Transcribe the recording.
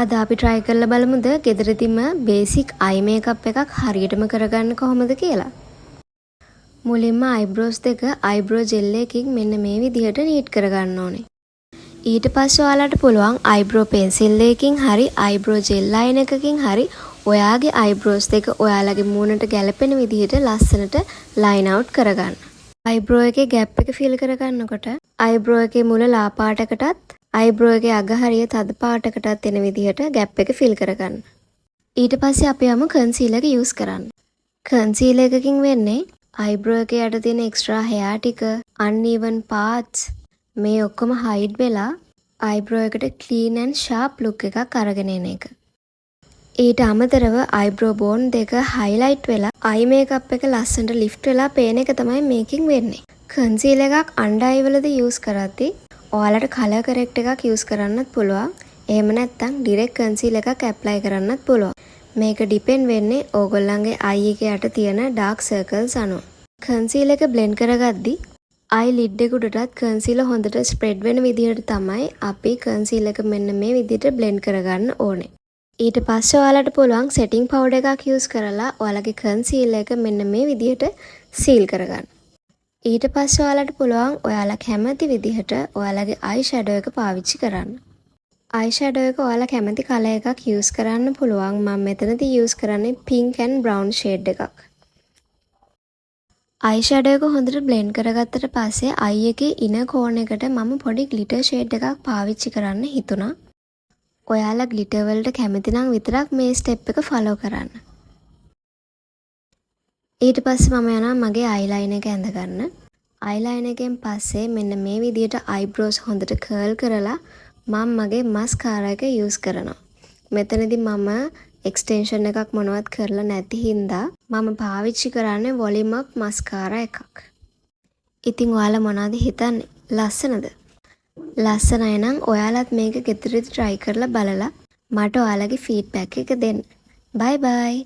අද අපි try කරලා බලමුද ගෙදරදීම basic eye makeup එකක් හරියටම කරගන්න කොහොමද කියලා. මුලින්ම eyebrows දෙක eyebrow gel එකකින් මෙන්න මේ විදිහට නීට් කරගන්න ඕනේ. ඊට පස්සේ ඔයාලට පුළුවන් eyebrow pencil එකකින් හරි eyebrow gel line එකකින් හරි ඔයාගේ eyebrows දෙක ඔයාලගේ මූණට ගැලපෙන විදිහට ලස්සනට line out කරගන්න. eyebrow එකේ gap එක fill කරගන්නකොට eyebrow එකේ මුල ලා පාටකටත් eyebrow එකේ අග හරිය තද පාටකටත් එන විදිහට gap එක fill කරගන්න. ඊට පස්සේ අපි යමු concealer එක use කරන්න. concealer එකකින් වෙන්නේ eyebrow එකේ යට තියෙන extra hair ටික, uneven parts මේ ඔක්කොම hide වෙලා eyebrow එකට clean and sharp look එකක් අරගෙන එන එක. ඊට අමතරව eyebrow bone දෙක highlight වෙලා eye makeup එක ලස්සනට lift වෙලා පේන එක තමයි මේකෙන් වෙන්නේ. concealer එකක් under eye වලදී use කරද්දී ඔයාලට color correct එකක් use කරන්නත් පුළුවන්. එහෙම නැත්නම් direct concealer එකක් apply කරන්නත් පුළුවන්. මේක depend වෙන්නේ ඕගොල්ලන්ගේ eye එකේ යට තියෙන dark circles අනුව. concealer එක blend කරගද්දී eye lid එක උඩටත් concealer හොඳට spread වෙන විදිහට තමයි අපි concealer එක මෙන්න මේ විදිහට blend කරගන්න ඕනේ. ඊට පස්සේ ඔයාලට පුළුවන් setting powder එකක් use කරලා ඔයාලගේ concealer එක මෙන්න මේ විදිහට seal කරගන්න. ඊට පස්සේ ඔයාලට පුළුවන් ඔයාලා කැමති විදිහට ඔයාලගේ eye shadow එක පාවිච්චි කරන්න. eye shadow එක ඔයාලා කැමති color එකක් use කරන්න පුළුවන්. මම මෙතනදී use කරන්නේ pink and brown shade එකක්. eye shadow එක හොඳට blend කරගත්තට පස්සේ eye එකේ inner corner එකට මම පොඩි glitter shade එකක් පාවිච්චි කරන්න හිතුණා. ඔයාලා glitter වලට කැමති නම් විතරක් මේ step එක follow කරන්න. ඊට පස්සේ මම යනවා මගේ eyeliner එක ඇඳගන්න. eyeliner එකෙන් පස්සේ මෙන්න මේ විදිහට eyebrows හොඳට curl කරලා මම මගේ mascara එක use කරනවා. මෙතනදී මම extension එකක් මොනවත් කරලා නැති හින්දා මම පාවිච්චි කරන්නේ volume up mascara එකක්. ඉතින් ඔයාලා මොනවද හිතන්නේ? ලස්සනද? ලස්සනයි නම් ඔයාලත් මේක ගෙදරදී try කරලා බලලා මට ඔයාලගේ feedback එක දෙන්න. bye bye.